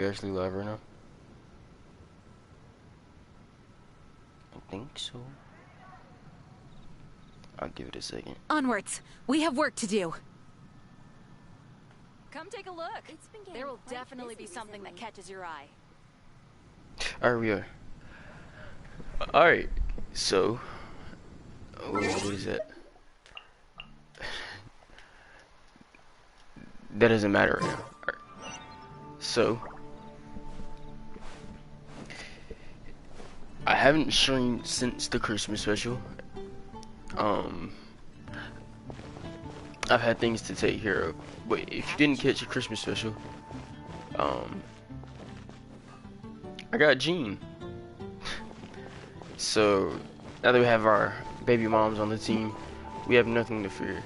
We actually live right now? I think so. I'll give it a second. Onwards. We have work to do. Come take a look. There will definitely be something that catches your eye. Alright, we are. Alright, so. Oh, what is that? That doesn't matter right now. Alright. So. I haven't streamed since the Christmas special. I've had things to take care of. But if you didn't catch the Christmas special, I got Gene. So now that we have our baby moms on the team, we have nothing to fear.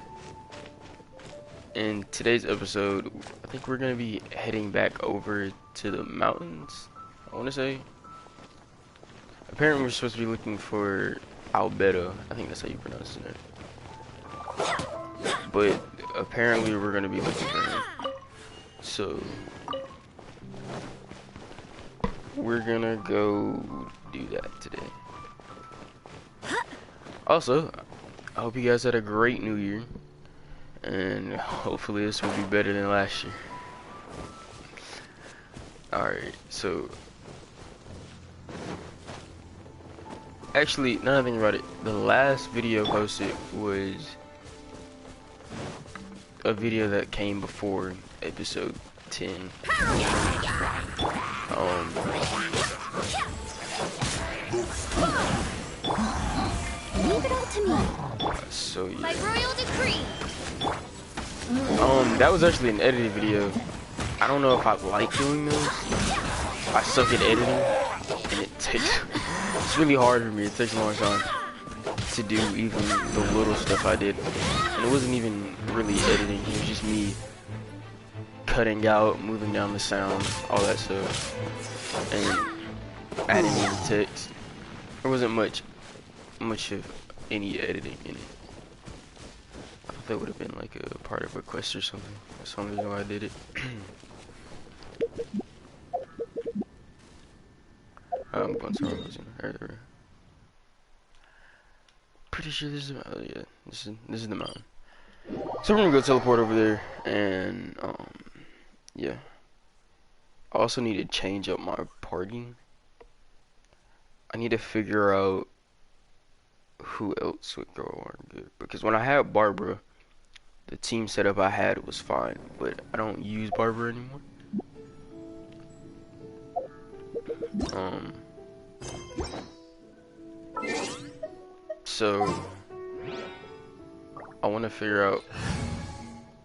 In today's episode, I think we're gonna be heading back over to the mountains, I wanna say. Apparently we're supposed to be looking for Albedo. I think that's how you pronounce his name. But apparently we're gonna be looking for him. So we're gonna go do that today. Also, I hope you guys had a great new year. And hopefully this will be better than last year. Alright, so actually, now that I think about it, the last video posted was a video that came before episode 10. Leave it all to me. So yeah. By royal decree. That was actually an edited video. I don't know if I like doing those. I suck at editing, and it takes. It's really hard for me. It takes a long time to do even the little stuff I did, and it wasn't even really editing. It was just me cutting out, moving down the sound, all that stuff, and adding in the text. There wasn't much of any editing in it. I thought that would have been like a part of a quest or something. That's the only reason why I did it. I'm going to earlier. Pretty sure this is yeah, this is the mountain. So we're gonna go teleport over there, and yeah. I also need to change up my party. I need to figure out who else would go on good, because when I had Barbara, the team setup I had was fine, but I don't use Barbara anymore. So I want to figure out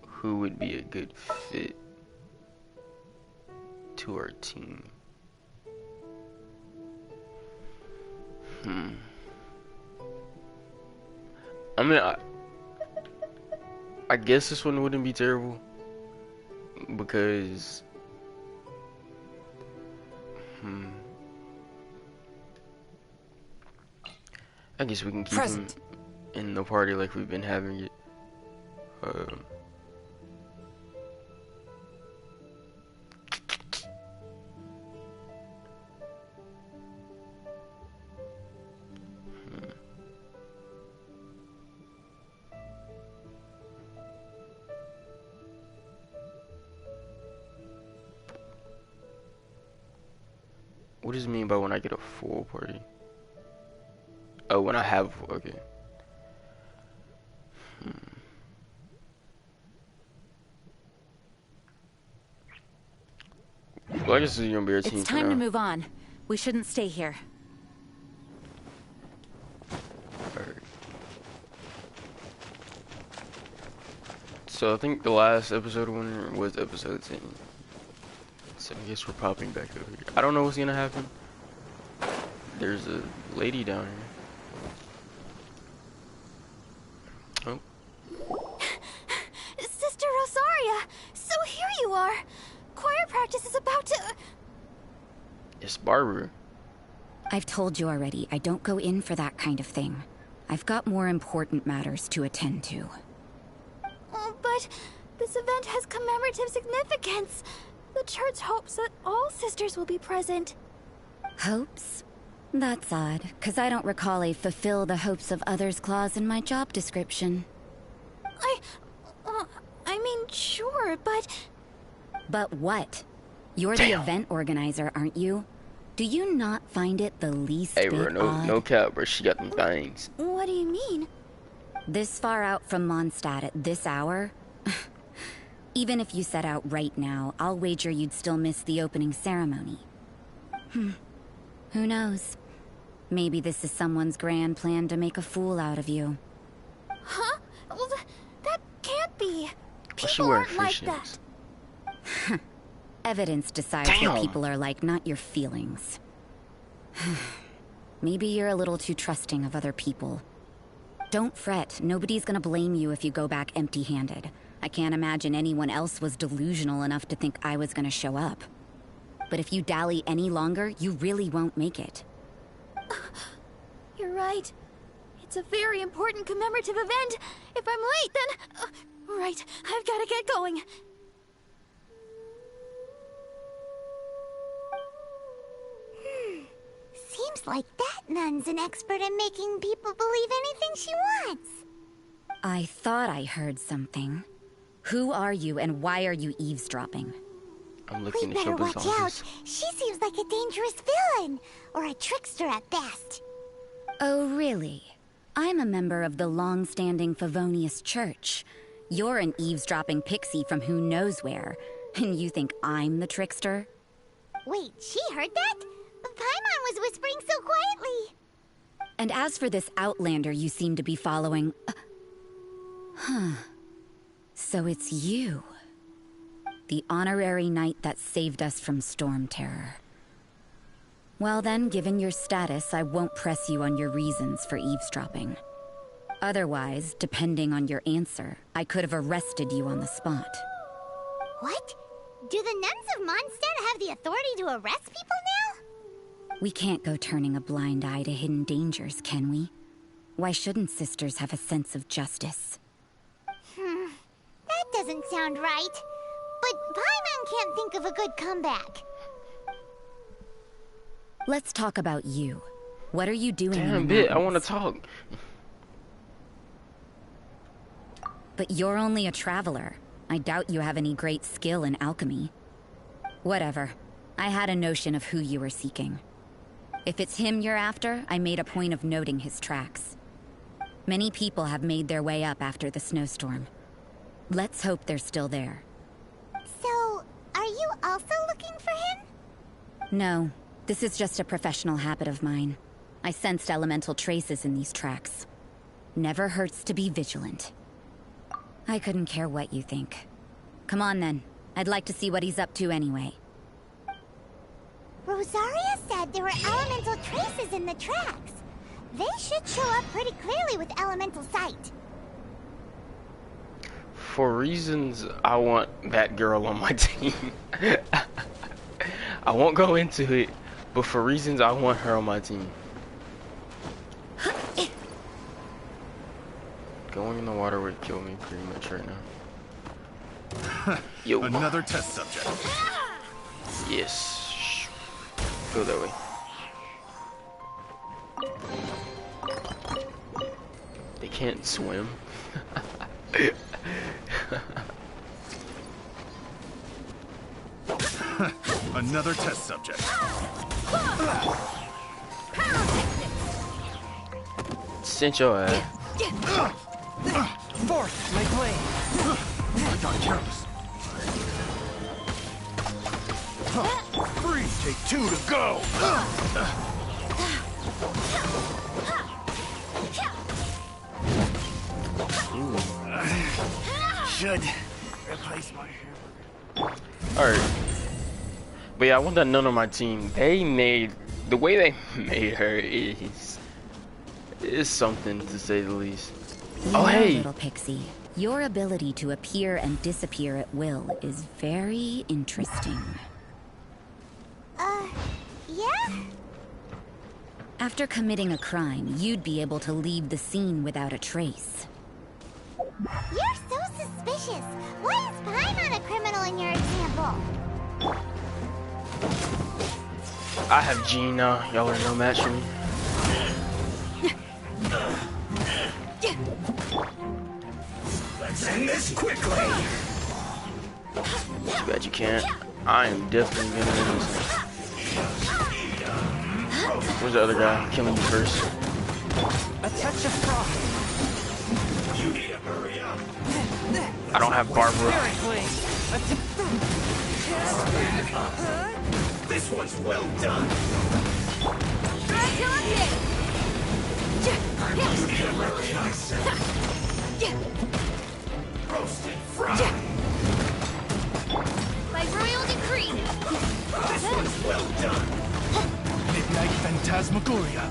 who would be a good fit to our team. I mean, I guess this one wouldn't be terrible, because I guess we can keep him in the party like we've been having it. What does it mean by when I get a full party? Oh, when I have, okay. Well, I guess this is gonna be our team. It's time to move on. We shouldn't stay here. Alright. So I think the last episode winner was episode 10. So I guess we're popping back over here. I don't know what's gonna happen. There's a lady down here. Oh. Sister Rosaria! So here you are! Choir practice is about to... It's Barbara. I've told you already, I don't go in for that kind of thing. I've got more important matters to attend to. Oh, but this event has commemorative significance. The church hopes that all sisters will be present. Hopes? That's odd, because I don't recall a fulfill the hopes of others clause in my job description. I mean, sure, but... But what? You're the event organizer, aren't you? Do you not find it the least Hey, bit bro, odd? no cap, bro. She got them things. What do you mean? This far out from Mondstadt at this hour? Even if you set out right now, I'll wager you'd still miss the opening ceremony. Who knows? Maybe this is someone's grand plan to make a fool out of you. Huh? Well, that can't be. She People wearing aren't like fishnets. that. Evidence decides Damn. what people are like, not your feelings. Maybe you're a little too trusting of other people. Don't fret, nobody's gonna blame you if you go back empty-handed. I can't imagine anyone else was delusional enough to think I was gonna show up. But if you dally any longer, you really won't make it. You're right. It's a very important commemorative event. If I'm late, then... right, I've gotta get going. Seems like that nun's an expert in making people believe anything she wants. I thought I heard something. Who are you and why are you eavesdropping? I'm We looking to better show watch this out. She seems like a dangerous villain. Or a trickster at best. Oh, really? I'm a member of the long-standing Favonius Church. You're an eavesdropping pixie from who knows where. And you think I'm the trickster? Wait, she heard that? Paimon was whispering so quietly. And as for this outlander you seem to be following... So it's you. The honorary knight that saved us from storm terror. Well then, given your status, I won't press you on your reasons for eavesdropping. Otherwise, depending on your answer, I could have arrested you on the spot. What? Do the nuns of Mondstadt have the authority to arrest people now? We can't go turning a blind eye to hidden dangers, can we? Why shouldn't sisters have a sense of justice? That doesn't sound right. But Paimon can't think of a good comeback. Let's talk about you. What are you doing in the Damn, bit. I mountains? want to talk. But you're only a traveler. I doubt you have any great skill in alchemy. Whatever. I had a notion of who you were seeking. If it's him you're after, I made a point of noting his tracks. Many people have made their way up after the snowstorm. Let's hope they're still there. So, are you also looking for him? No, this is just a professional habit of mine. I sensed elemental traces in these tracks. Never hurts to be vigilant. I couldn't care what you think. Come on then. I'd like to see what he's up to anyway. Rosaria said there were elemental traces in the tracks. They should show up pretty clearly with elemental sight. For reasons I want that girl on my team. I won't go into it, but for reasons I want her on my team. Going in the water would kill me pretty much right now. Yo. Another test subject. Yes. Go that way. They can't swim. Another test subject. Cinch your ass. Force, make way. I got careless. Three, take two to go. Should replace my hamburger. Alright. But yeah, I want that nun on my team. They made the way they made her is something to say the least. Oh hey, Little pixie. Your ability to appear and disappear at will is very interesting. Yeah? After committing a crime, you'd be able to leave the scene without a trace. You're so suspicious. Why is Paimon a criminal in your example? I have Gene now. Y'all are no match for me. Let's end this quickly. Too bad you can't. I am definitely gonna win this. Where's the other guy? Killing you first. A touch of frost. You need to hurry up. I don't have Barbara. Seriously. This one's well done. Roasted fried. By royal decree. This one's well done. Midnight Phantasmagoria.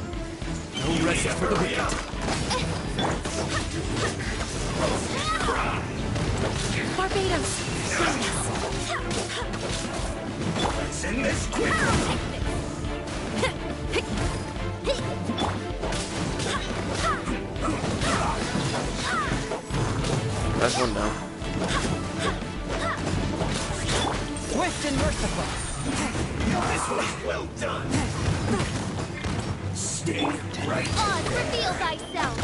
No rest for the wicked. Barbados. Let's end this quickly. That's one down. Swift and merciful. This one's well done. Sting right. Oz, reveal thyself.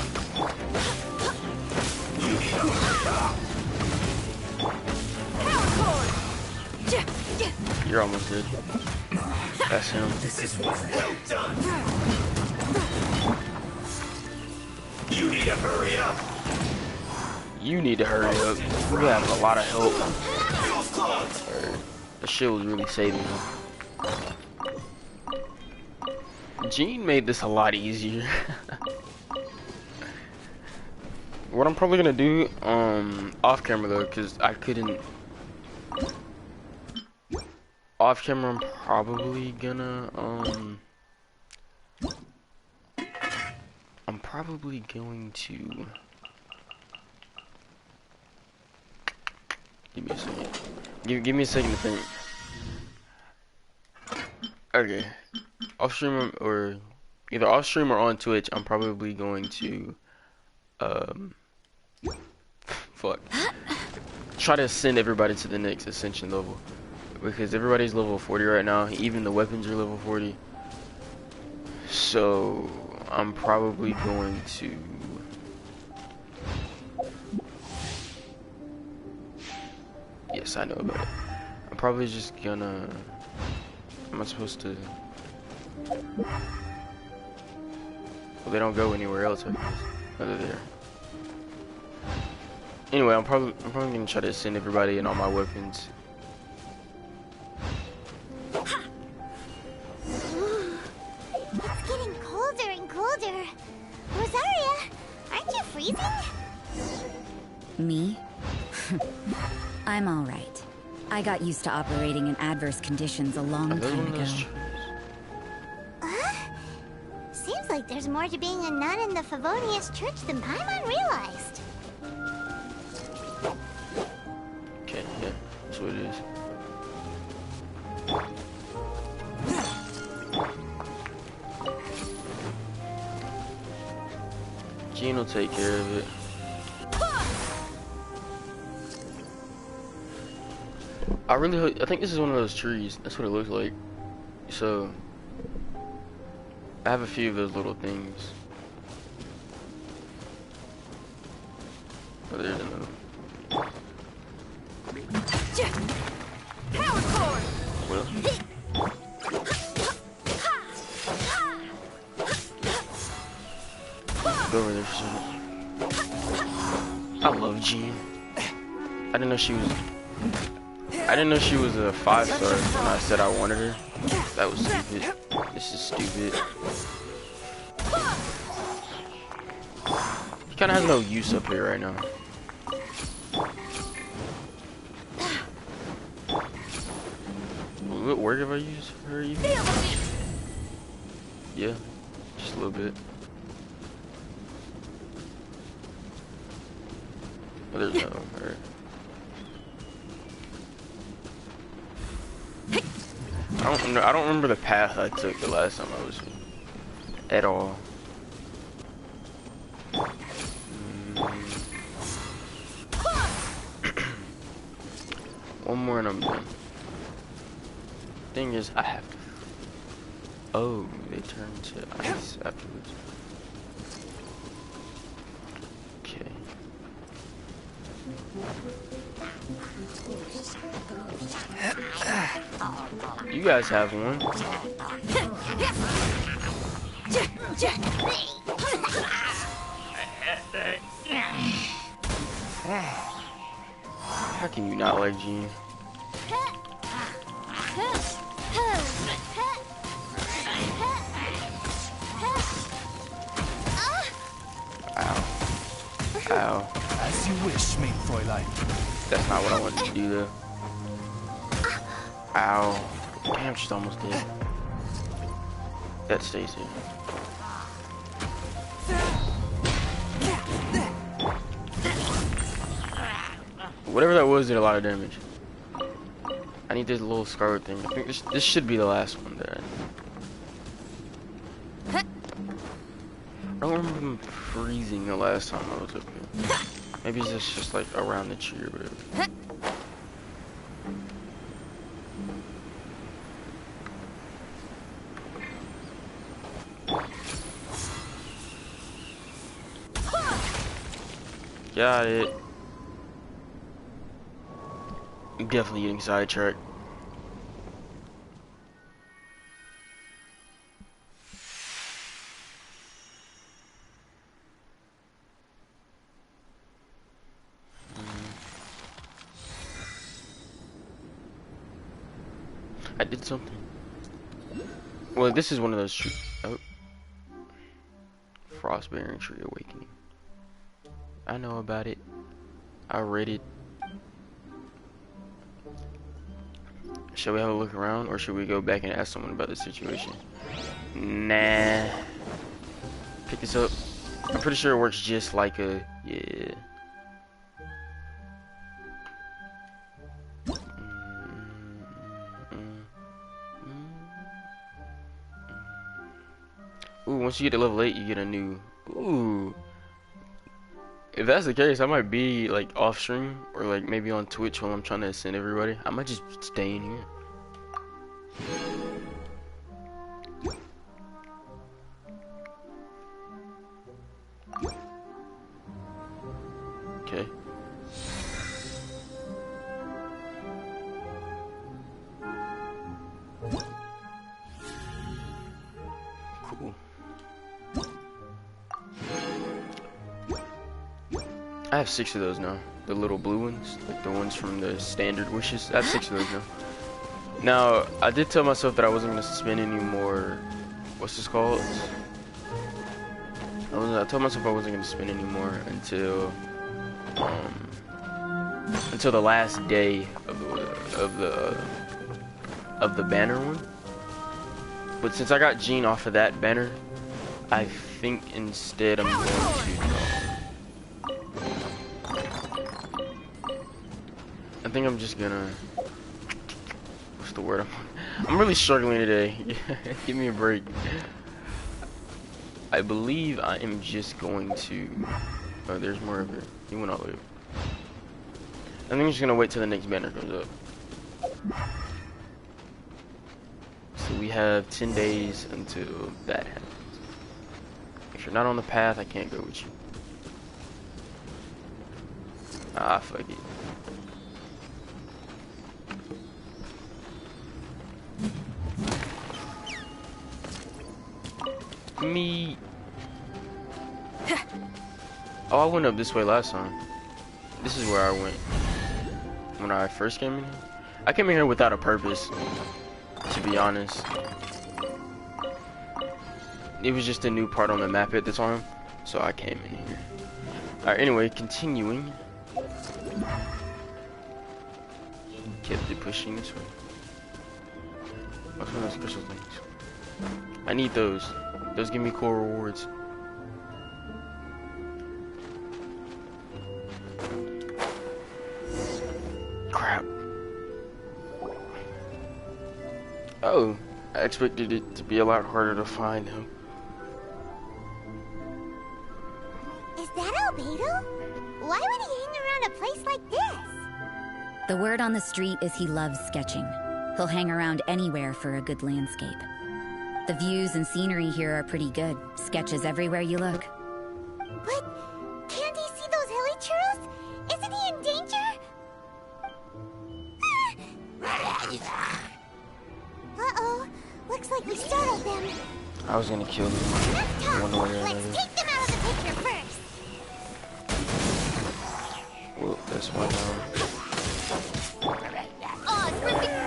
You need to hurry up. Power cord. You're almost dead. That's him. This is what's well done. You need to hurry up. You need to hurry up. We have a lot of help. Feels close. The shield really saving him. Gene made this a lot easier. What I'm probably gonna do, off camera though, cause I couldn't. Off camera, I'm probably gonna, I'm probably going to. Give me a second. Give me a second to think. Okay. Off stream or either off stream or on Twitch, I'm probably going to fuck. Try to send everybody to the next ascension level. Because everybody's level 40 right now, even the weapons are level 40. So I'm probably going to yes, I know about it. I'm probably just gonna am I supposed to well, they don't go anywhere else, I guess. Other there. Anyway, I'm probably gonna try to send everybody and all my weapons. It's getting colder and colder. Rosaria, aren't you freezing? Me? I'm all right. I got used to operating in adverse conditions a long Are those time one of ago. those Seems like there's more to being a nun in the Favonius Church than Paimon realized. Okay, yeah, that's what it is. Gene will take care of it. I think this is one of those trees. That's what it looks like. So, I have a few of those little things. Oh, there's another. Power cord. Well. Go over there for a second. I love Jean. I didn't know she was a 5-star when I said I wanted her. That was stupid. This is stupid. He kinda has no use up here right now. What word have I used for her even? Yeah, just a little bit. Oh, there's no, alright. I don't remember the path I took the last time I was here. At all. One more and I'm done. thing is, I have to. Oh, they turn to ice afterwards. Okay. You guys have one. How can you not like Jean? Ow. Ow. As you wish, main Fräulein. That's not what I wanted to do though. Ow. Damn, she's almost dead. That stays here. Whatever that was did a lot of damage. I need this little scar thing. I think this should be the last one that I don't remember them freezing the last time I was up here. Maybe it's just like around the tree or whatever. Got it. I'm definitely getting sidetracked. I did something. Well, this is one of those trees. Oh. Frostbearing Tree Awakening. I know about it. I read it. Shall we have a look around, or should we go back and ask someone about the situation? Nah. Pick this up. I'm pretty sure it works just like a... Yeah. Ooh, once you get to level 8, you get a new... Ooh. If that's the case, I might be like off stream or like maybe on Twitch while I'm trying to ascend everybody. I might just stay in here. Okay. Cool. I have 6 of those now. The little blue ones, like the ones from the standard wishes. I have 6 of those now. Now, I did tell myself that I wasn't gonna spend any more. What's this called? I told myself I wasn't gonna spend any more until the last day of the banner one. But since I got Jean off of that banner, I think instead I'm going to. I think I'm just gonna. What's the word? I'm really struggling today. Give me a break. I believe I am just going to. Oh, there's more of it. He went all the way up. I think I'm just gonna wait till the next banner goes up. So we have 10 days until that happens. If you're not on the path, I can't go with you. Ah, fuck it. Me. Oh, I went up this way last time. This is where I went when I first came in here. I came in here without a purpose, to be honest. It was just a new part on the map at the time, so I came in here. Alright, anyway, continuing. Kept it pushing this way. What's one of those special things? I need those. Those give me cool rewards. Crap. Oh, I expected it to be a lot harder to find him. Is that Albedo? Why would he hang around a place like this? The word on the street is he loves sketching. He'll hang around anywhere for a good landscape. The views and scenery here are pretty good. Sketches everywhere you look. But can't he see those hilly churros? Isn't he in danger? Uh-oh. Looks like we startled them. I was gonna kill them. Enough talk. One way or Let's another. take them out of the picture first. Well, that's one down. Oh, it's really...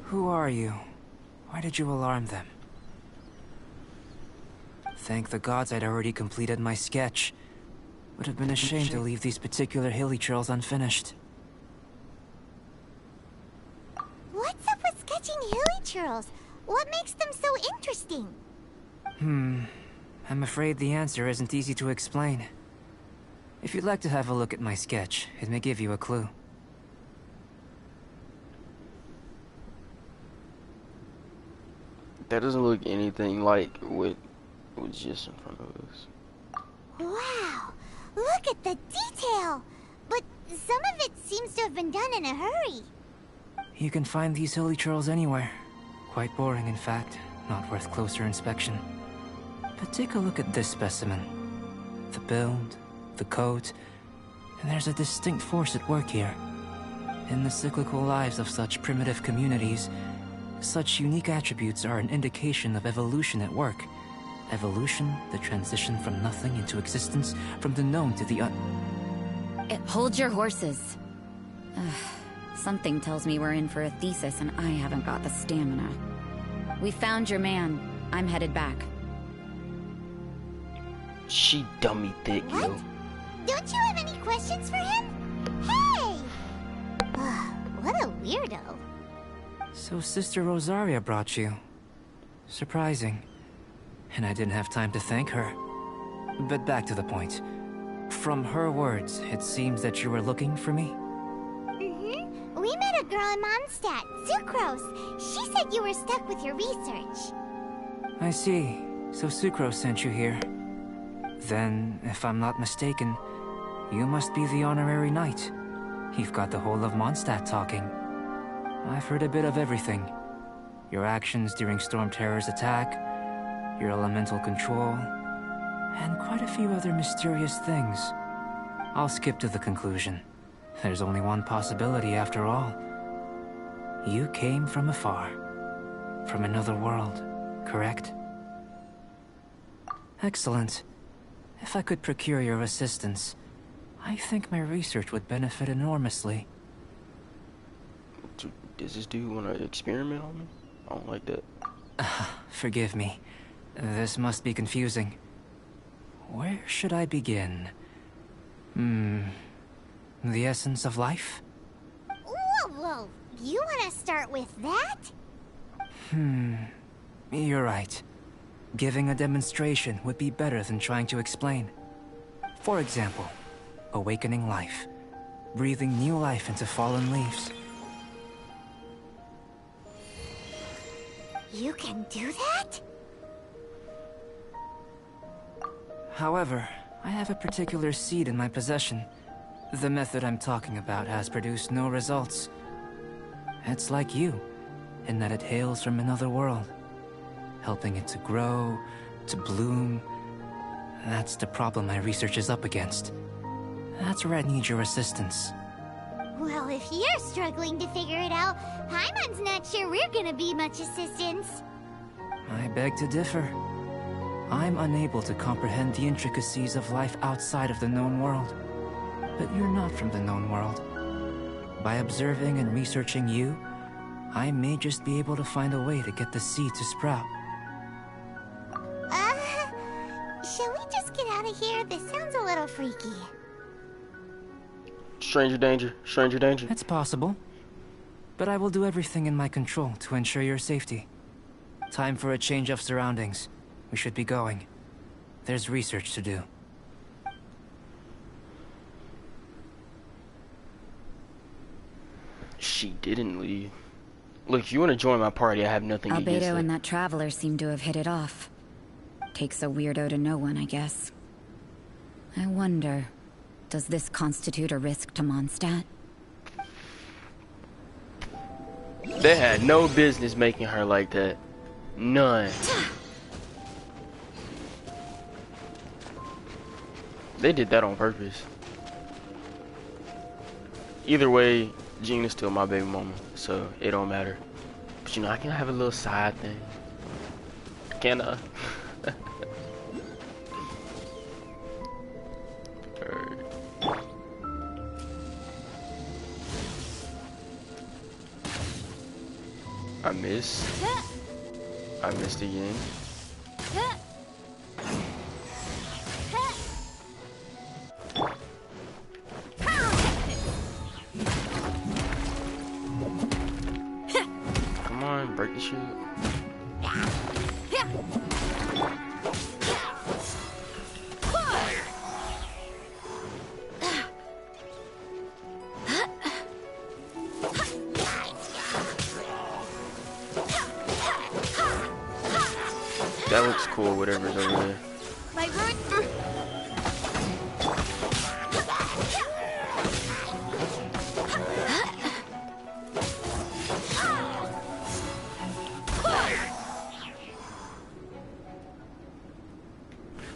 Who are you? Why did you alarm them? Thank the gods I'd already completed my sketch. Would have been a shame to leave these particular hilly trails unfinished. What's up with sketching hilly churros? What makes them so interesting? I'm afraid the answer isn't easy to explain. If you'd like to have a look at my sketch, it may give you a clue. That doesn't look anything like what was just in front of us. Wow, look at the detail! But some of it seems to have been done in a hurry. You can find these hilly trails anywhere. Quite boring, in fact. Not worth closer inspection. But take a look at this specimen. The build, the coat, and there's a distinct force at work here. In the cyclical lives of such primitive communities, such unique attributes are an indication of evolution at work. Evolution, the transition from nothing into existence, from the known to the Hold your horses. Something tells me we're in for a thesis and I haven't got the stamina. We found your man. I'm headed back. She dummy thick, What? yo. Don't you have any questions for him? Hey! What a weirdo. So Sister Rosaria brought you. Surprising. And I didn't have time to thank her. But back to the point. From her words, it seems that you were looking for me? Mm-hmm. We met a girl in Mondstadt, Sucrose. She said you were stuck with your research. I see. So Sucrose sent you here. Then, if I'm not mistaken, you must be the honorary knight. You've got the whole of Mondstadt talking. I've heard a bit of everything. Your actions during Storm Terror's attack, your elemental control, and quite a few other mysterious things. I'll skip to the conclusion. There's only one possibility after all. You came from afar. From another world, correct? Excellent. If I could procure your assistance, I think my research would benefit enormously. Does this dude want to experiment on me? I don't like that. Forgive me. This must be confusing. Where should I begin? The essence of life? Whoa. You want to start with that? You're right. Giving a demonstration would be better than trying to explain. For example, awakening life. Breathing new life into fallen leaves. You can do that? However, I have a particular seed in my possession. The method I'm talking about has produced no results. It's like you, in that it hails from another world. Helping it to grow, to bloom. That's the problem my research is up against. That's where I need your assistance. Well, if you're struggling to figure it out, Paimon's not sure we're gonna be much assistance. I beg to differ. I'm unable to comprehend the intricacies of life outside of the known world. But you're not from the known world. By observing and researching you, I may just be able to find a way to get the seed to sprout. Shall we just get out of here? This sounds a little freaky. Stranger danger. Stranger danger. It's possible. But I will do everything in my control to ensure your safety. Time for a change of surroundings. We should be going. There's research to do. She didn't leave. Look, if you want to join my party, I have nothing against it. Albedo and that traveler seem to have hit it off. Takes a weirdo to know one, I guess. I wonder, does this constitute a risk to Mondstadt? They had no business making her like that. None. They did that on purpose. Either way, Jean is still my baby mama, so it don't matter. But you know, I can have a little side thing. Can I? Alright. I missed. I missed again. Come on, break the shield. That looks cool, whatever's over there. My rune.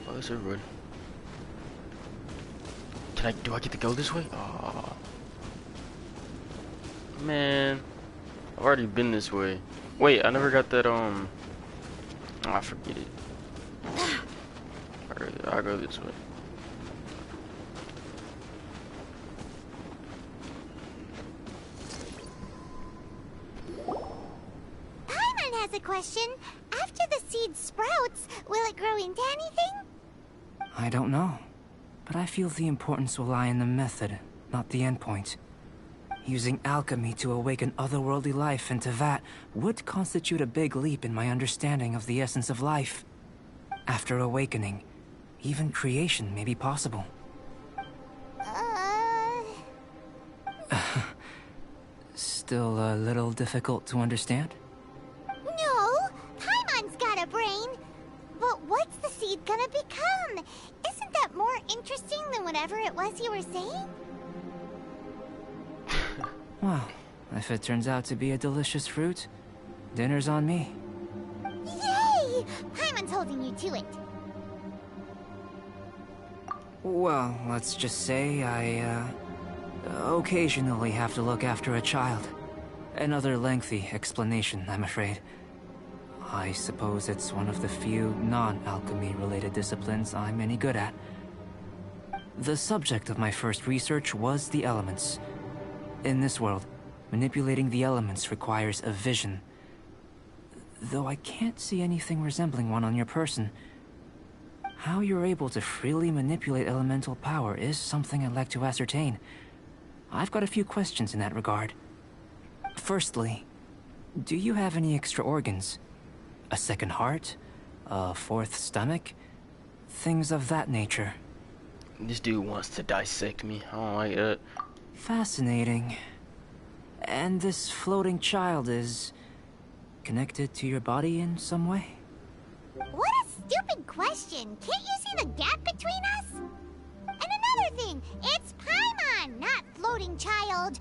Oh, that's everybody. Do I get to go this way? Oh man, I've already been this way. Wait, I never got that oh, I forget it. I'll go this way. Paimon has a question. After the seed sprouts, will it grow into anything? I don't know. But I feel the importance will lie in the method, not the endpoint. Using alchemy to awaken otherworldly life into that would constitute a big leap in my understanding of the essence of life. After awakening, even creation may be possible. Still a little difficult to understand? No, Paimon's got a brain. But what's the seed gonna become? Isn't that more interesting than whatever it was you were saying? Well, if it turns out to be a delicious fruit, dinner's on me. Yay! Paimon's holding you to it. Well, let's just say I, occasionally have to look after a child. Another lengthy explanation, I'm afraid. I suppose it's one of the few non-alchemy related disciplines I'm any good at. The subject of my first research was the elements. In this world, manipulating the elements requires a vision. Though I can't see anything resembling one on your person. How you're able to freely manipulate elemental power is something I'd like to ascertain. I've got a few questions in that regard. Firstly, do you have any extra organs? A second heart? A fourth stomach? Things of that nature. This dude wants to dissect me. I don't like that. Fascinating. And this floating child is connected to your body in some way? What a stupid question. Can't you see the gap between us? And another thing, it's Paimon, not floating child.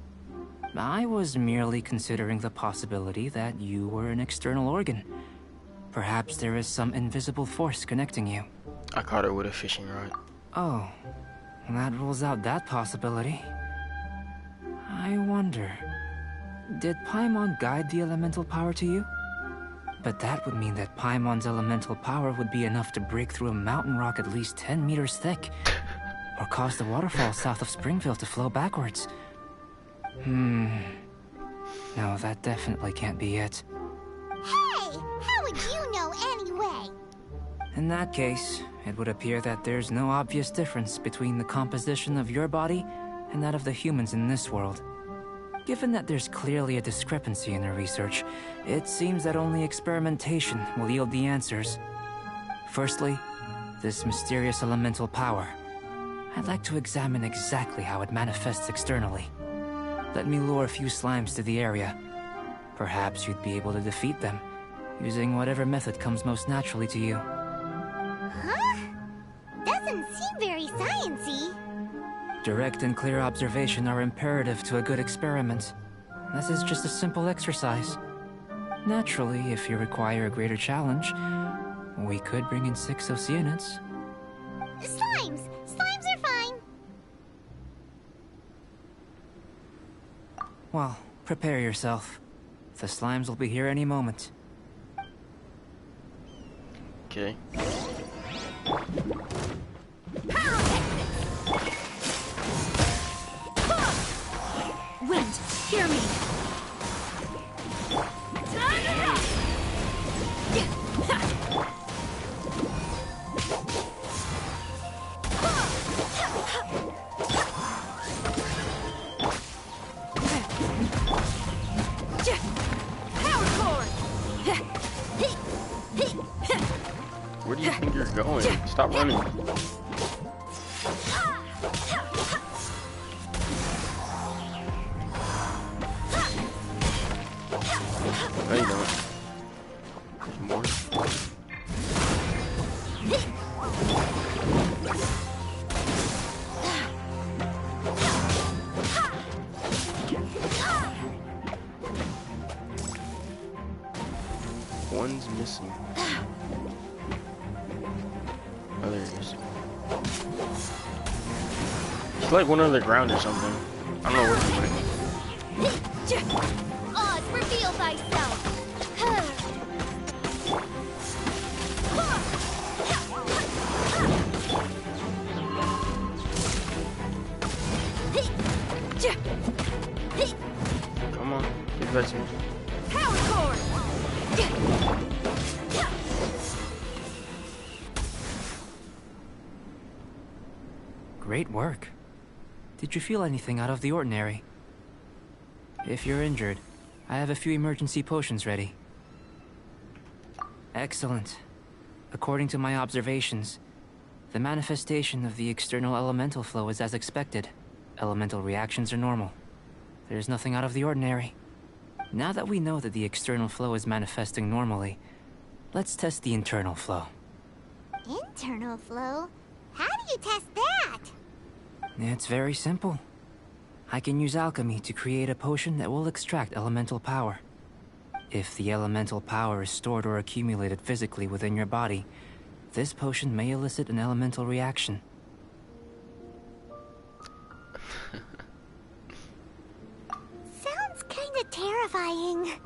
I was merely considering the possibility that you were an external organ. Perhaps there is some invisible force connecting you. I caught her with a fishing rod. Oh, that rules out that possibility. I wonder, did Paimon guide the elemental power to you? But that would mean that Paimon's elemental power would be enough to break through a mountain rock at least 10 meters thick, or cause the waterfall south of Springfield to flow backwards. No, that definitely can't be it. Hey, how would you know anyway? In that case, it would appear that there's no obvious difference between the composition of your body and that of the humans in this world. Given that there's clearly a discrepancy in the research, it seems that only experimentation will yield the answers. Firstly, this mysterious elemental power. I'd like to examine exactly how it manifests externally. Let me lure a few slimes to the area. Perhaps you'd be able to defeat them, using whatever method comes most naturally to you. Huh? Doesn't seem very sciencey. Direct and clear observation are imperative to a good experiment. This is just a simple exercise. Naturally, if you require a greater challenge, we could bring in 6 Oceanids. Slimes! Slimes are fine! Well, prepare yourself. The slimes will be here any moment. Okay. Wind, hear me. Where do you think you're going? Stop running. No, you don't. There's more. One's missing. Oh, there it is. It's like one on the ground or something. I don't know where he went. Oz, reveal thyself! Come on, get back to me. Power cord! Great work. Did you feel anything out of the ordinary? If you're injured, I have a few emergency potions ready. Excellent. According to my observations, the manifestation of the external elemental flow is as expected. Elemental reactions are normal. There's nothing out of the ordinary. Now that we know that the external flow is manifesting normally, let's test the internal flow. Internal flow? How do you test that? It's very simple. I can use alchemy to create a potion that will extract elemental power. If the elemental power is stored or accumulated physically within your body, this potion may elicit an elemental reaction. Sounds kinda terrifying.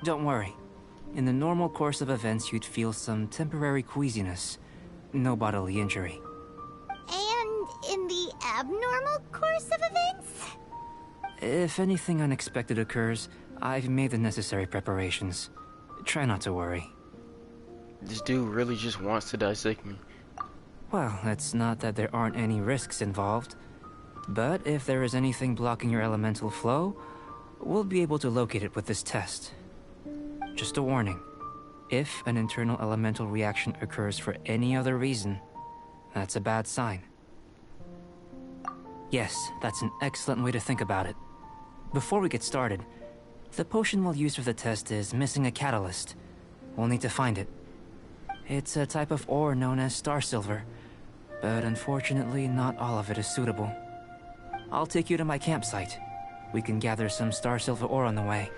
Don't worry. In the normal course of events, you'd feel some temporary queasiness. No bodily injury. And in the abnormal course of events? If anything unexpected occurs, I've made the necessary preparations. Try not to worry. This dude really just wants to dissect me. Well, it's not that there aren't any risks involved. But if there is anything blocking your elemental flow, we'll be able to locate it with this test. Just a warning. If an internal elemental reaction occurs for any other reason, that's a bad sign. Yes, that's an excellent way to think about it. Before we get started, the potion we'll use for the test is missing a catalyst. We'll need to find it. It's a type of ore known as star silver, but unfortunately not all of it is suitable. I'll take you to my campsite. We can gather some star silver ore on the way.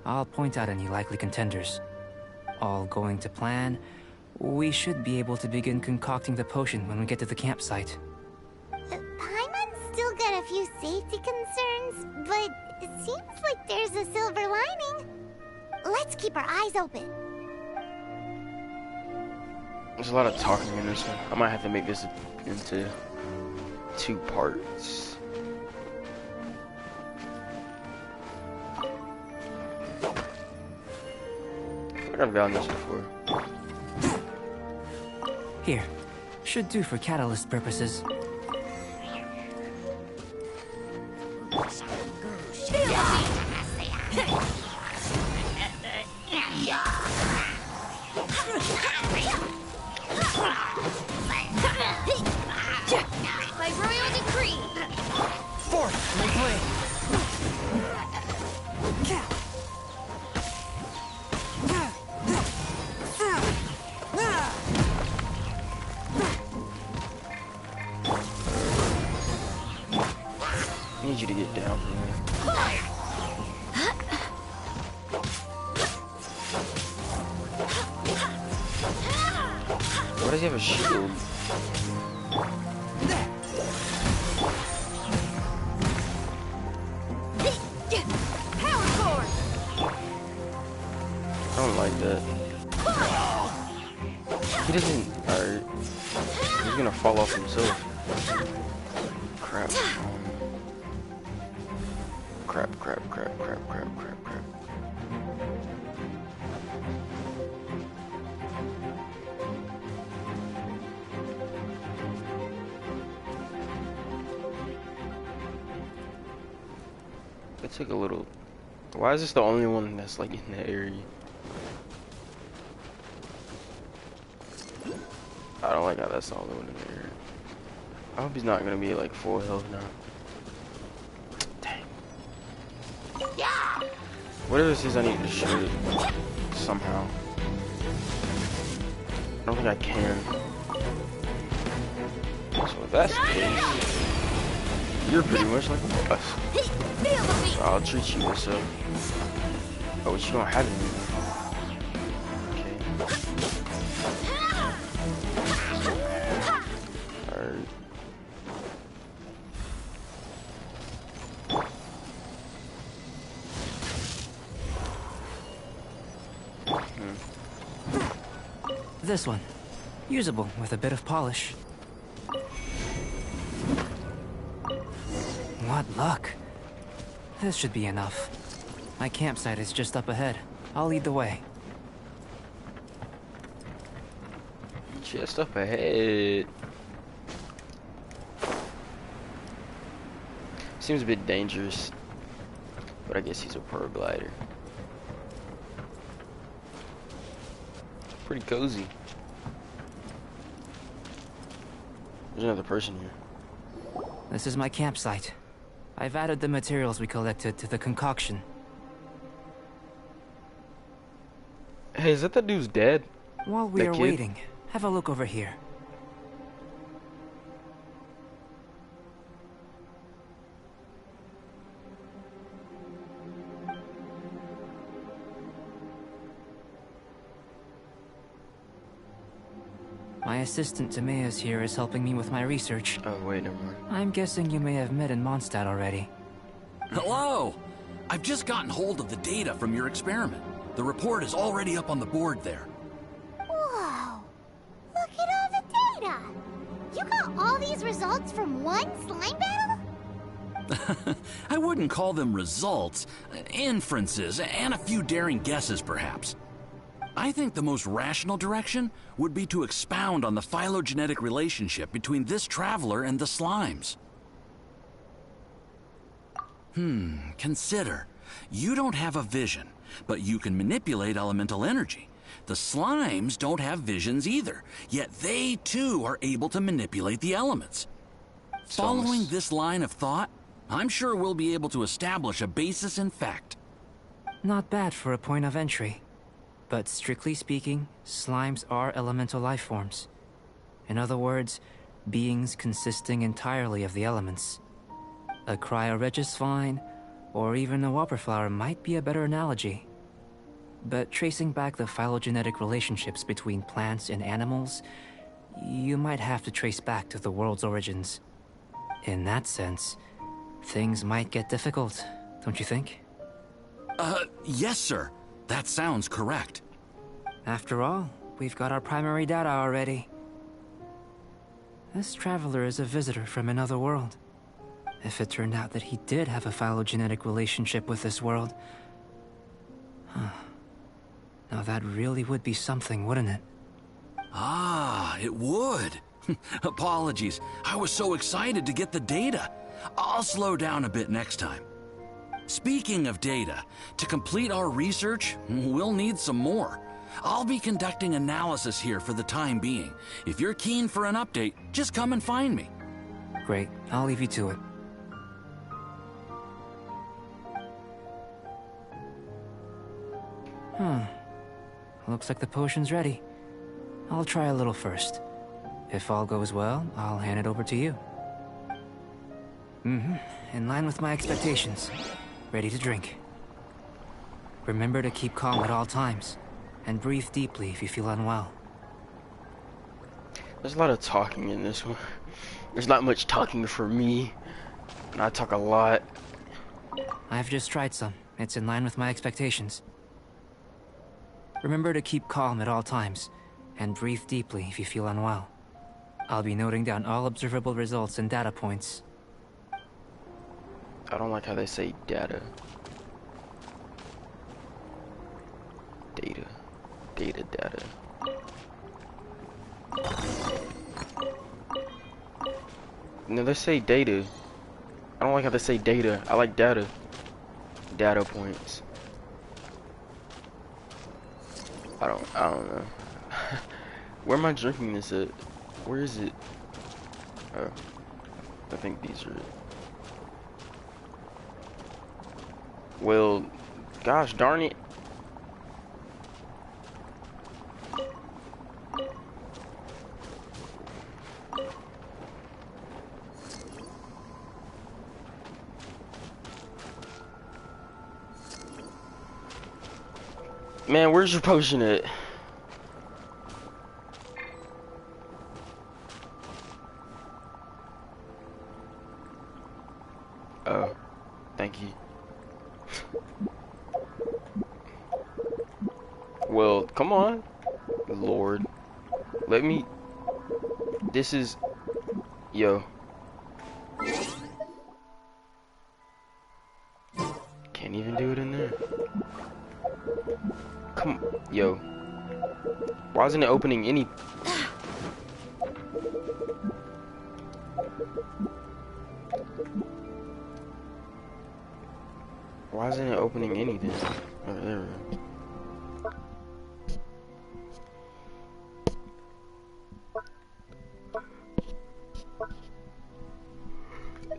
I'll point out any likely contenders. All going to plan, we should be able to begin concocting the potion when we get to the campsite. Paimon's still got a few safety concerns, but it seems like there's a silver lining. Let's keep our eyes open. There's a lot of talking in this one. I might have to make this into 2 parts. I think I've gotten this before. Here. Should do for catalyst purposes. By royal decree. Forth, make way! need you to get down from me. Why does he have a shield? I don't like that. He doesn't. Alright. He's gonna fall off himself. Crap. Crap. It took a little. Why is this the only one that's like in the area? I don't like how that's the only one in the area. I hope he's not gonna be like full health now. Dang. Whatever this is, I need to shoot it somehow. I don't think I can. So if that's the case, you're pretty much like a boss. So I'll treat you as so. Oh, but you don't have anything. Okay. Alright. This one. Usable with a bit of polish. What luck. This should be enough. My campsite is just up ahead. I'll lead the way. Just up ahead. Seems a bit dangerous, but I guess he's a pro glider. Pretty cozy. There's another person here. This is my campsite. I've added the materials we collected to the concoction. Hey, is that dude's dad? While we are waiting, have a look over here. My assistant Timaeus here is helping me with my research. Oh, wait, never mind. I'm guessing you may have met in Mondstadt already. Hello! I've just gotten hold of the data from your experiment. The report is already up on the board there. Whoa! Look at all the data! You got all these results from one slime battle? I wouldn't call them results, inferences, and a few daring guesses perhaps. I think the most rational direction would be to expound on the phylogenetic relationship between this traveler and the slimes. Consider. You don't have a vision, but you can manipulate elemental energy. The slimes don't have visions either, yet they too are able to manipulate the elements. Following this line of thought, I'm sure we'll be able to establish a basis in fact. Not bad for a point of entry. But strictly speaking, slimes are elemental life forms. In other words, beings consisting entirely of the elements. A cryoregis vine, or even a whopperflower might be a better analogy. But tracing back the phylogenetic relationships between plants and animals, you might have to trace back to the world's origins. In that sense, things might get difficult, don't you think? Yes, sir. That sounds correct. After all, we've got our primary data already. This traveler is a visitor from another world. If it turned out that he did have a phylogenetic relationship with this world... Now that really would be something, wouldn't it? Ah, it would. Apologies. I was so excited to get the data. I'll slow down a bit next time. Speaking of data, to complete our research, we'll need some more. I'll be conducting analysis here for the time being. If you're keen for an update, just come and find me. Great. I'll leave you to it. Looks like the potion's ready. I'll try a little first. If all goes well, I'll hand it over to you. In line with my expectations. Ready to drink. Remember to keep calm at all times, and breathe deeply if you feel unwell. There's a lot of talking in this one. There's not much talking for me, and I talk a lot. I've just tried some. It's in line with my expectations. Remember to keep calm at all times, and breathe deeply if you feel unwell. I'll be noting down all observable results and data points. I don't like how they say data. Data. Data. No, they say data. I don't like how they say data. I like data. Data points. I don't know. Where am I drinking this at? Where is it? Oh, I think these are it. Well, gosh darn it. Man, where's your potion at? Oh, thank you. Well, come on, Lord. Let me. This is. Yo. Can't even do it in there. Come, yo. Why isn't it opening any? Why isn't it opening anything? Oh, there we go.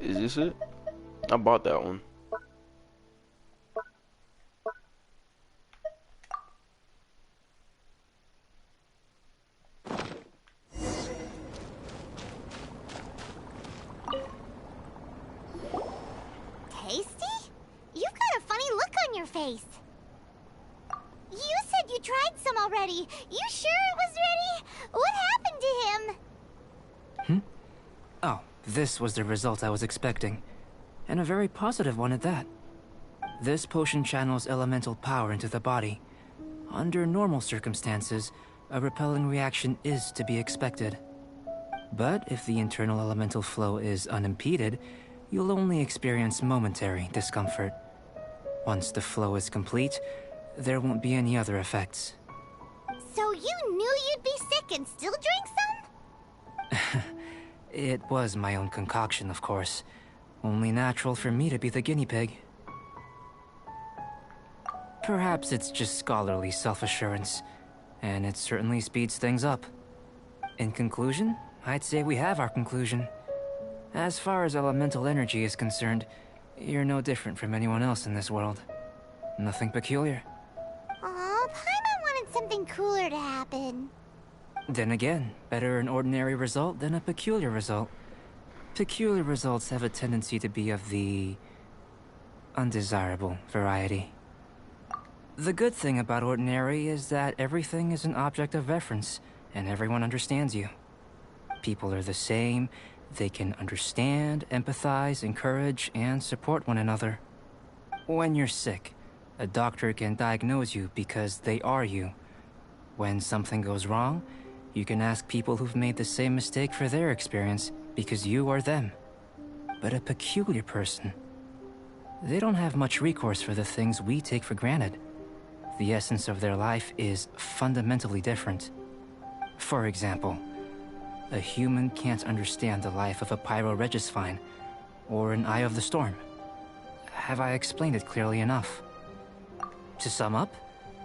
Is this it? I bought that one. Tasty? You've got a funny look on your face. You said you tried some already. You sure it was ready? What happened to him? Oh, this was the result I was expecting. And a very positive one at that. This potion channels elemental power into the body. Under normal circumstances, a repelling reaction is to be expected. But if the internal elemental flow is unimpeded, you'll only experience momentary discomfort. Once the flow is complete, there won't be any other effects. So you knew you'd be sick and still drank some? It was my own concoction, of course. Only natural for me to be the guinea pig. Perhaps it's just scholarly self-assurance, and it certainly speeds things up. In conclusion, I'd say we have our conclusion. As far as elemental energy is concerned, you're no different from anyone else in this world. Nothing peculiar. Aw, Paimon wanted something cooler to happen. Then again, better an ordinary result than a peculiar result. Peculiar results have a tendency to be of the undesirable variety. The good thing about ordinary is that everything is an object of reference, and everyone understands you. People are the same. They can understand, empathize, encourage, and support one another. When you're sick, a doctor can diagnose you because they are you. When something goes wrong, you can ask people who've made the same mistake for their experience because you are them. But a peculiar person, they don't have much recourse for the things we take for granted. The essence of their life is fundamentally different. For example, a human can't understand the life of a pyroregisvine or an Eye of the Storm. Have I explained it clearly enough? To sum up,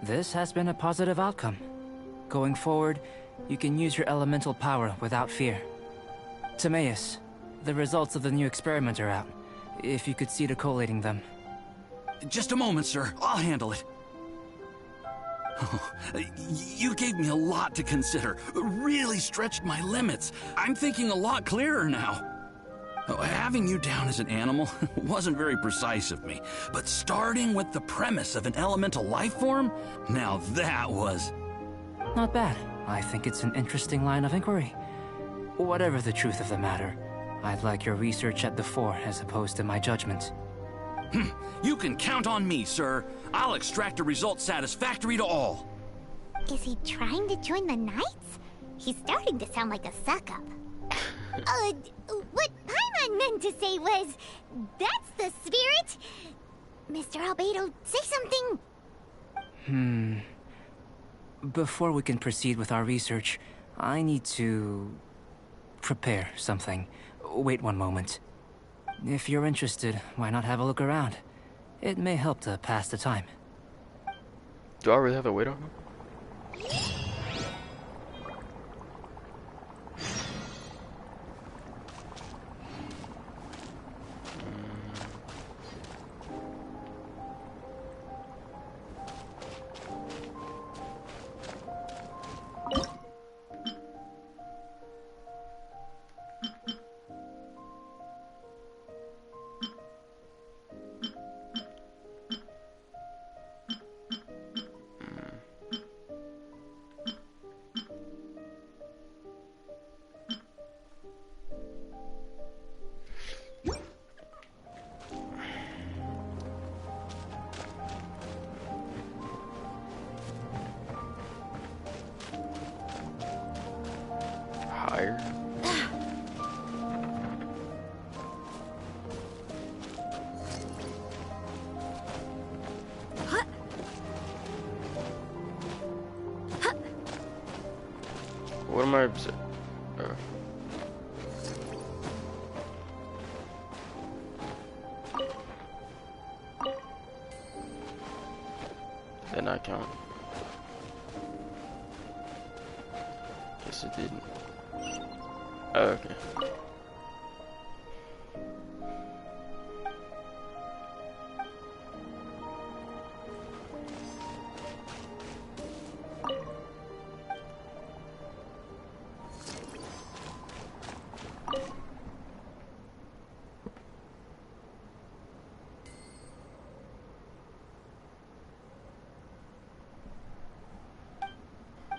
this has been a positive outcome. Going forward, you can use your elemental power without fear. Timaeus, the results of the new experiment are out. If you could see to collating them. Just a moment, sir. I'll handle it. You gave me a lot to consider. Really stretched my limits. I'm thinking a lot clearer now. Having you down as an animal wasn't very precise of me, but starting with the premise of an elemental life form, now that was... Not bad. I think it's an interesting line of inquiry. Whatever the truth of the matter, I'd like your research at the fore as opposed to my judgment. You can count on me, sir. I'll extract a result satisfactory to all. Is he trying to join the Knights? He's starting to sound like a suck-up. What Paimon meant to say was, that's the spirit. Mr. Albedo, say something. Before we can proceed with our research, I need to... prepare something. Wait one moment. If you're interested, why not have a look around? It may help to pass the time. Do I really have to wait on him? Higher. What am I? Did not count. Guess it didn't. Oh, okay.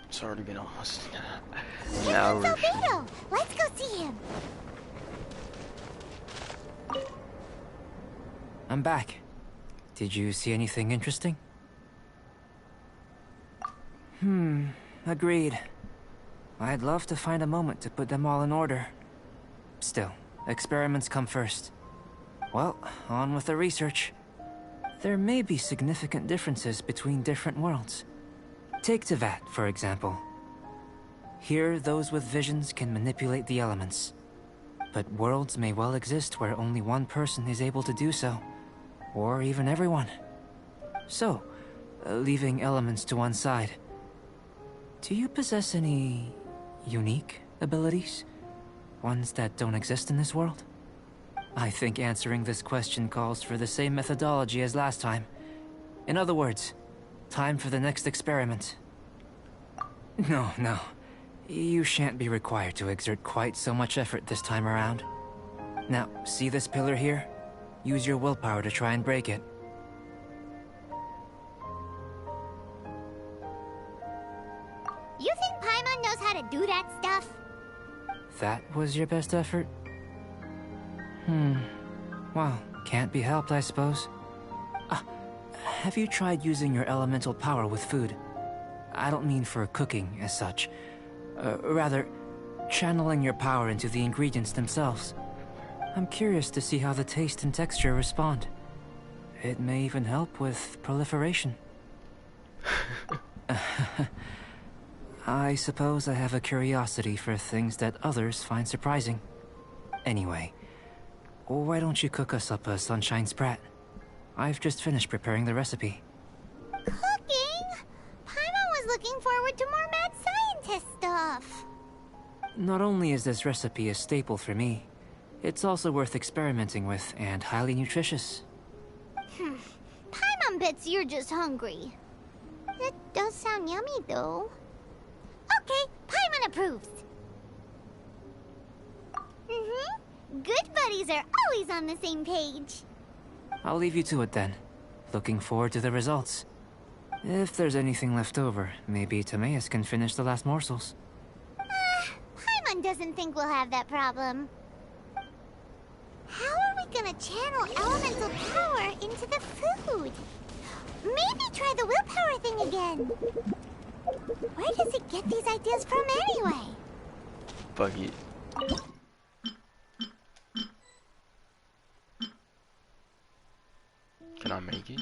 It's already been almost an hour. Albedo, let's go see him. I'm back. Did you see anything interesting? Agreed. I'd love to find a moment to put them all in order. Still, experiments come first. Well, on with the research. There may be significant differences between different worlds. Take Tevat, for example. Here, those with visions can manipulate the elements. But worlds may well exist where only one person is able to do so. Or even everyone. So, leaving elements to one side, do you possess any unique abilities? Ones that don't exist in this world? I think answering this question calls for the same methodology as last time. In other words, time for the next experiment. No. You shan't be required to exert quite so much effort this time around. Now, see this pillar here? Use your willpower to try and break it. You think Paimon knows how to do that stuff? That was your best effort? Well, can't be helped, I suppose. Have you tried using your elemental power with food? I don't mean for cooking, as such. Rather, channeling your power into the ingredients themselves. I'm curious to see how the taste and texture respond. It may even help with proliferation. I suppose I have a curiosity for things that others find surprising. Anyway, why don't you cook us up a sunshine sprat? I've just finished preparing the recipe. Cooking? Paimon was looking forward to more mad scientist stuff. Not only is this recipe a staple for me, it's also worth experimenting with and highly nutritious. Paimon bets you're just hungry. It does sound yummy, though. Okay, Paimon approves. Good buddies are always on the same page. I'll leave you to it then. Looking forward to the results. If there's anything left over, maybe Timaeus can finish the last morsels. Paimon doesn't think we'll have that problem. How are we gonna channel elemental power into the food? Maybe try the willpower thing again. Where does it get these ideas from anyway? Fuck it. Can I make it?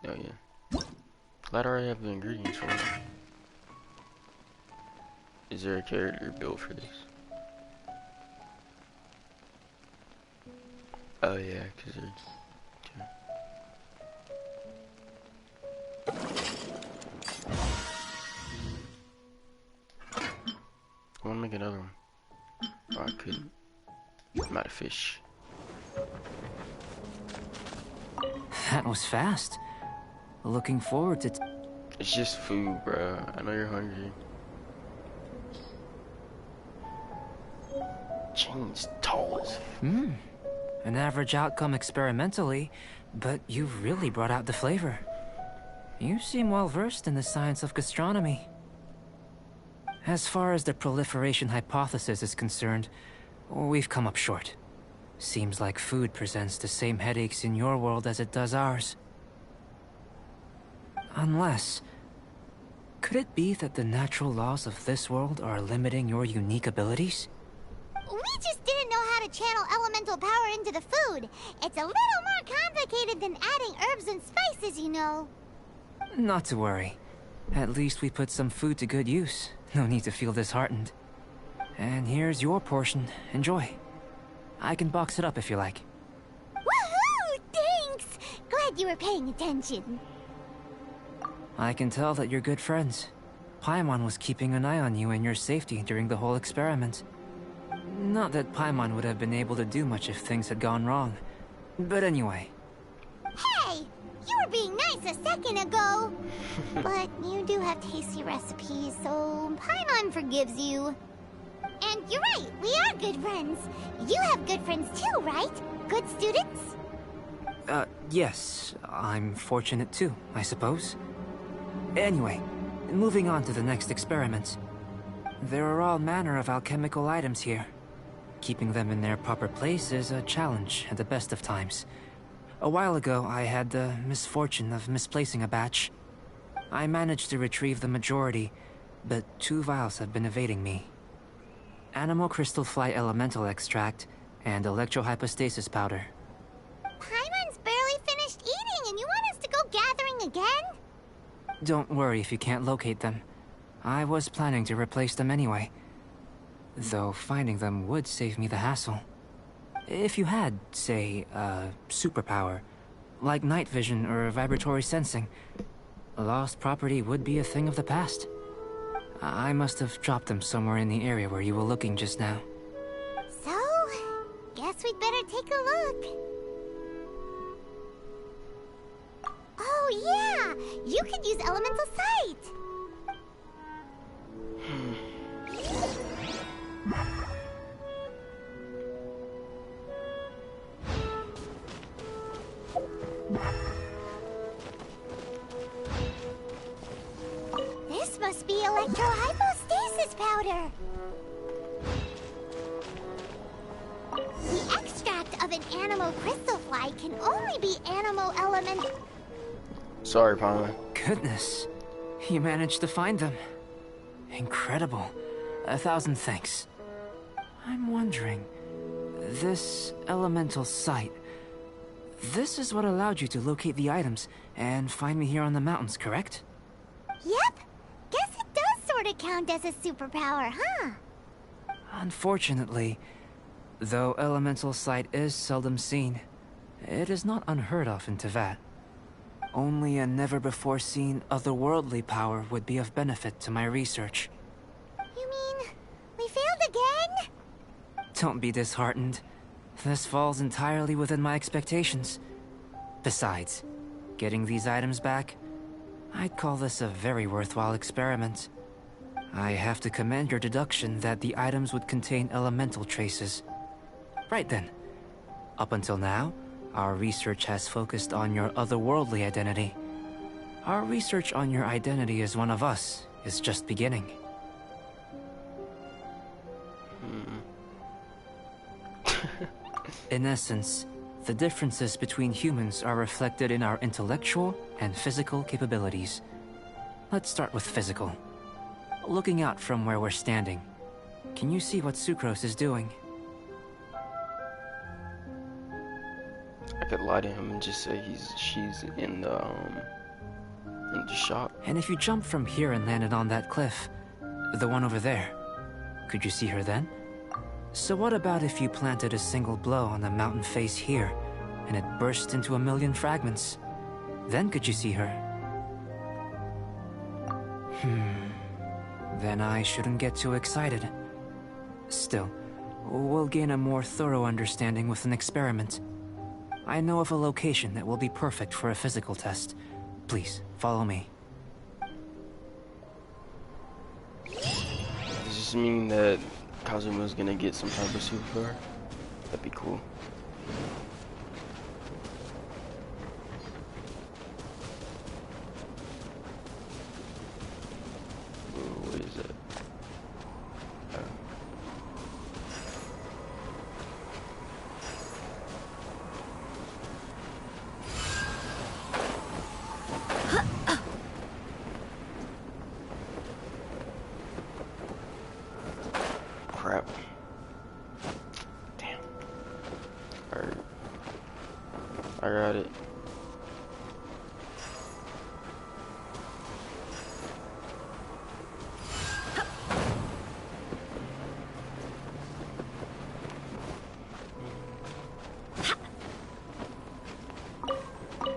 Oh yeah. Glad I already have the ingredients for it. Is there a character built for this? Oh yeah, cause there's two. I wanna make another one. Oh, I couldn't. I'm out of fish. That was fast. Looking forward to... It's just food, bro. I know you're hungry. Jane's tall as An average outcome experimentally, but you've really brought out the flavor. You seem well versed in the science of gastronomy. As far as the proliferation hypothesis is concerned, we've come up short. Seems like food presents the same headaches in your world as it does ours. Unless... could it be that the natural laws of this world are limiting your unique abilities? We just didn't know how to channel elemental power into the food. It's a little more complicated than adding herbs and spices, you know. Not to worry. At least we put some food to good use. No need to feel disheartened. And here's your portion. Enjoy. I can box it up if you like. Woohoo! Thanks! Glad you were paying attention. I can tell that you're good friends. Paimon was keeping an eye on you and your safety during the whole experiment. Not that Paimon would have been able to do much if things had gone wrong. But anyway. Hey! You were being nice a second ago! But you do have tasty recipes, so Paimon forgives you. And you're right, we are good friends. You have good friends too, right? Good students? Yes. I'm fortunate too, I suppose. Anyway, moving on to the next experiment. There are all manner of alchemical items here. Keeping them in their proper place is a challenge at the best of times. A while ago, I had the misfortune of misplacing a batch. I managed to retrieve the majority, but 2 vials have been evading me. Animal crystal fly elemental extract and electrohypostasis powder. Paimon's barely finished eating and you want us to go gathering again? Don't worry if you can't locate them. I was planning to replace them anyway. Though finding them would save me the hassle. If you had, say, a superpower, like night vision or vibratory sensing, lost property would be a thing of the past. I must have dropped them somewhere in the area where you were looking just now. So, guess we'd better take a look. Oh yeah! You could use elemental sight! This must be electrohypostasis powder! The extract of an animal crystal fly can only be animal element... Sorry, Paimon. Goodness. You managed to find them. Incredible. 1,000 thanks. I'm wondering... this elemental sight... this is what allowed you to locate the items and find me here on the mountains, correct? Yep! Guess it does sort of count as a superpower, huh? Unfortunately, though elemental sight is seldom seen, it is not unheard of in Teyvat. Only a never-before-seen otherworldly power would be of benefit to my research. You mean, we failed again? Don't be disheartened. This falls entirely within my expectations. Besides, getting these items back, I'd call this a very worthwhile experiment. I have to commend your deduction that the items would contain elemental traces. Right then. Up until now, our research has focused on your otherworldly identity. Our research on your identity as one of us is just beginning. In essence, the differences between humans are reflected in our intellectual and physical capabilities. Let's start with physical. Looking out from where we're standing, can you see what Sucrose is doing? I could lie to him and just say she's in the shop. And if you jump from here and landed on that cliff, the one over there, could you see her then? So what about if you planted a single blow on the mountain face here, and it burst into 1,000,000 fragments? Then could you see her? Then I shouldn't get too excited. Still, we'll gain a more thorough understanding with an experiment. I know of a location that will be perfect for a physical test. Please, follow me. Does this mean that Kazuma's gonna get some type of superpower? That'd be cool. Ooh, what is that? Crap. Damn. Alright. I got it.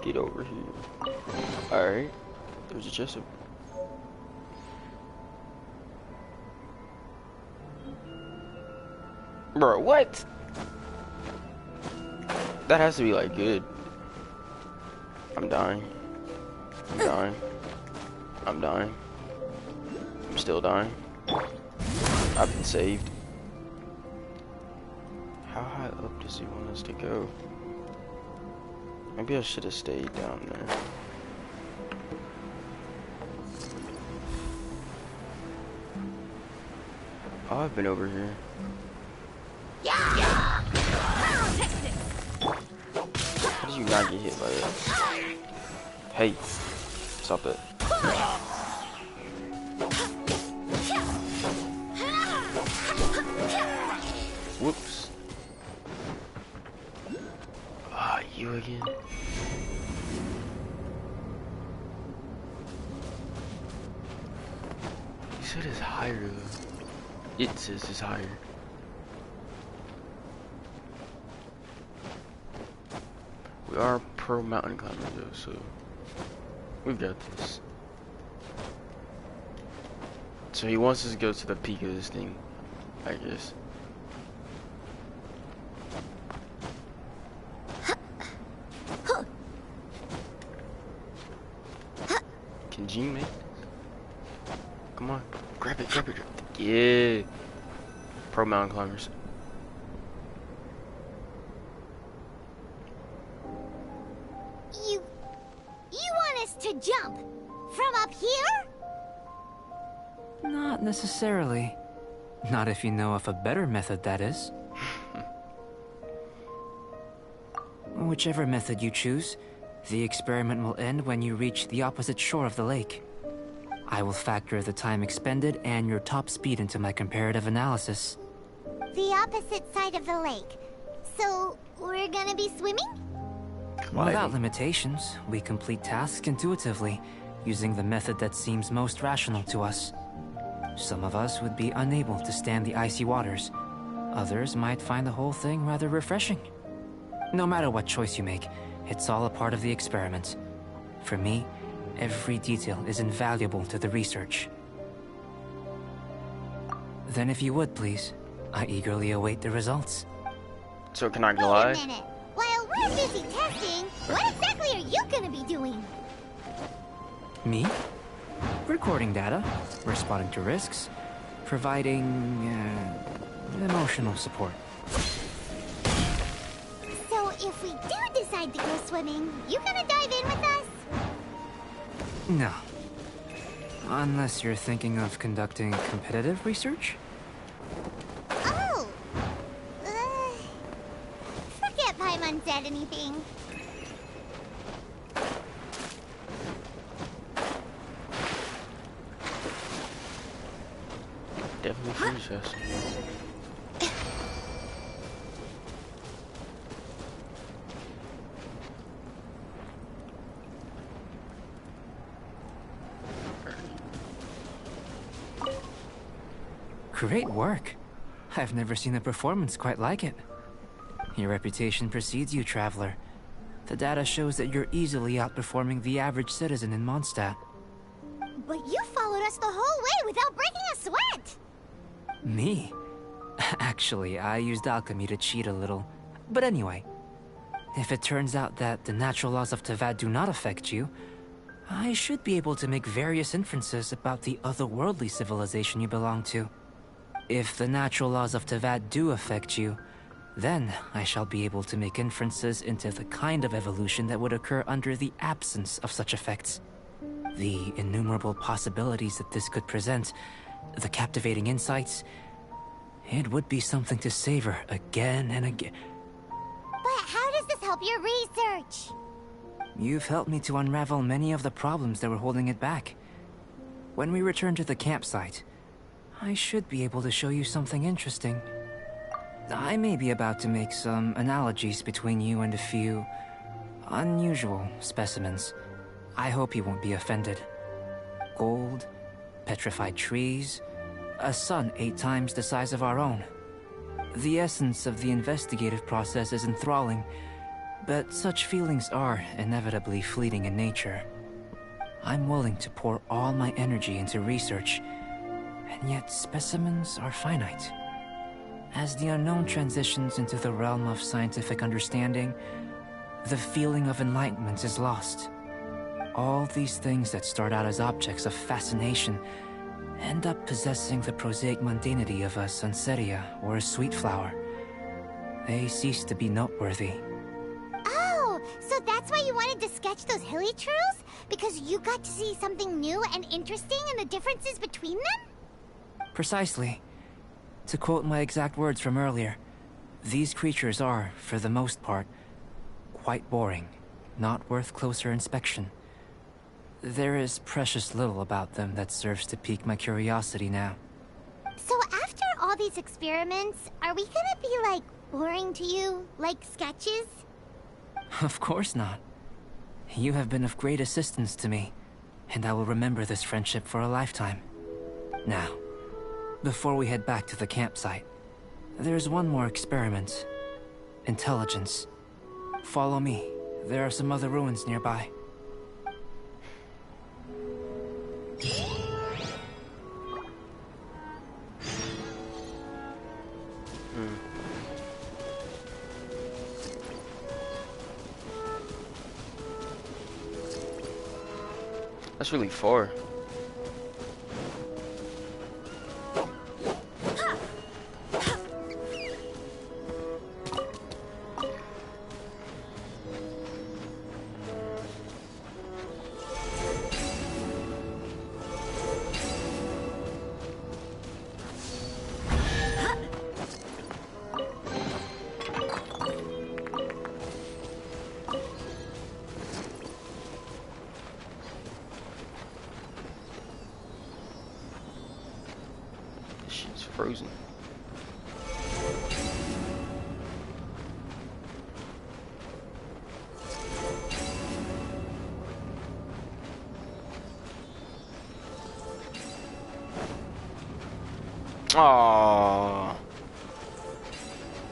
Get over here. Alright. There's a chest. Bro, what? That has to be like good. I'm dying. I'm dying. I'm dying. I'm still dying. I've been saved. How high up does he want us to go? Maybe I should have stayed down there. Oh, I've been over here. How did you not get hit by that? Hey, stop that. Whoops. Ah, you again? You said it's higher though. It says it's higher. We are pro mountain climbers though, so we've got this. So he wants us to go to the peak of this thing, I guess. Can Jean make this? Come on, grab it, grab it. Yeah. Pro mountain climbers. You want us to jump from up here? Not necessarily. Not if you know of a better method, that is. Whichever method you choose, the experiment will end when you reach the opposite shore of the lake. I will factor the time expended and your top speed into my comparative analysis. The opposite side of the lake. So, we're gonna be swimming? Without limitations, we complete tasks intuitively, using the method that seems most rational to us. Some of us would be unable to stand the icy waters. Others might find the whole thing rather refreshing. No matter what choice you make, it's all a part of the experiment. For me, every detail is invaluable to the research. Then if you would, please, I eagerly await the results. So can I Wait glide? a minute. While we're busy testing, what exactly are you gonna be doing? Me? Recording data, responding to risks, providing emotional support. if we do decide to go swimming, you gonna dive in with us? No. Unless you're thinking of conducting competitive research? Oh! Forget Paimon said anything. Definitely interesting. Great work. I've never seen a performance quite like it. Your reputation precedes you, Traveler. The data shows that you're easily outperforming the average citizen in Mondstadt. But you followed us the whole way without breaking a sweat! Me? Actually, I used alchemy to cheat a little. But anyway, if it turns out that the natural laws of Tavad do not affect you, I should be able to make various inferences about the otherworldly civilization you belong to. If the natural laws of Tavad do affect you, then I shall be able to make inferences into the kind of evolution that would occur under the absence of such effects. The innumerable possibilities that this could present, the captivating insights, it would be something to savor again and again. But how does this help your research? You've helped me to unravel many of the problems that were holding it back. When we return to the campsite, I should be able to show you something interesting. I may be about to make some analogies between you and a few unusual specimens. I hope you won't be offended. Gold, petrified trees, a sun 8 times the size of our own. The essence of the investigative process is enthralling, but such feelings are inevitably fleeting in nature. I'm willing to pour all my energy into research, and yet specimens are finite. As the unknown transitions into the realm of scientific understanding, the feeling of enlightenment is lost. All these things that start out as objects of fascination end up possessing the prosaic mundanity of a sunsetia or a sweet flower. They cease to be noteworthy. Oh, so that's why you wanted to sketch those hilly trails? Because you got to see something new and interesting and the differences between them? Precisely. To quote my exact words from earlier, these creatures are, for the most part, quite boring, not worth closer inspection. There is precious little about them that serves to pique my curiosity now. So after all these experiments, are we gonna be, like, boring to you? Like sketches? Of course not. You have been of great assistance to me, and I will remember this friendship for a lifetime. Now, before we head back to the campsite, there's one more experiment. Intelligence. Follow me. There are some other ruins nearby. That's really far. Frozen. Aww.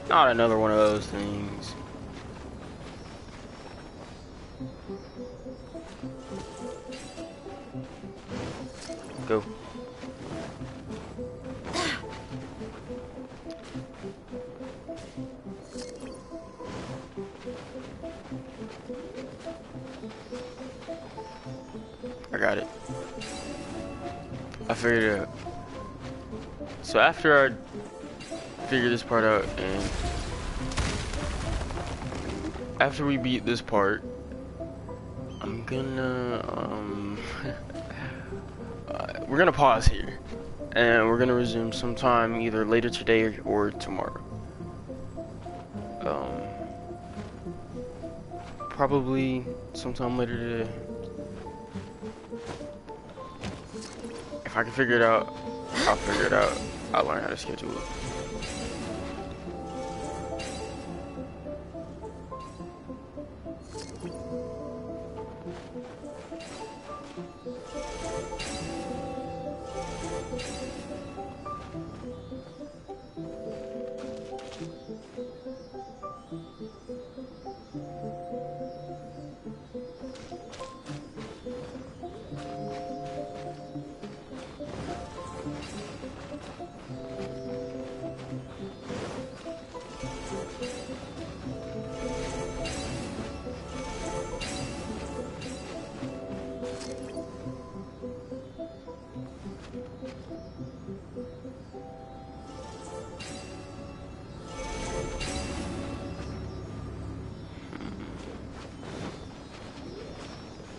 Not another one of those things. Go. I got it. I figured it out. So after I figure this part out and after we beat this part, I'm gonna we're gonna pause here, and we're gonna resume sometime either later today or tomorrow. Probably sometime later today. If I can figure it out, I'll figure it out. I'll learn how to schedule it.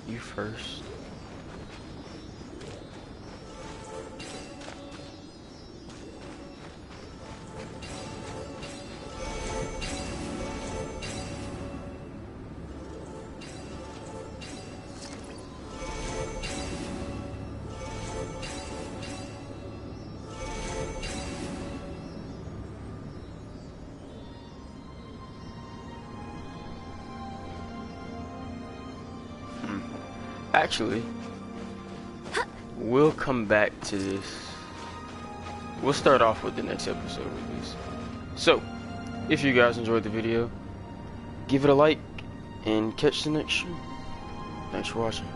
You first. Actually, we'll come back to this. We'll start off with the next episode at least. So, if you guys enjoyed the video, give it a like and catch the next show. Thanks for watching.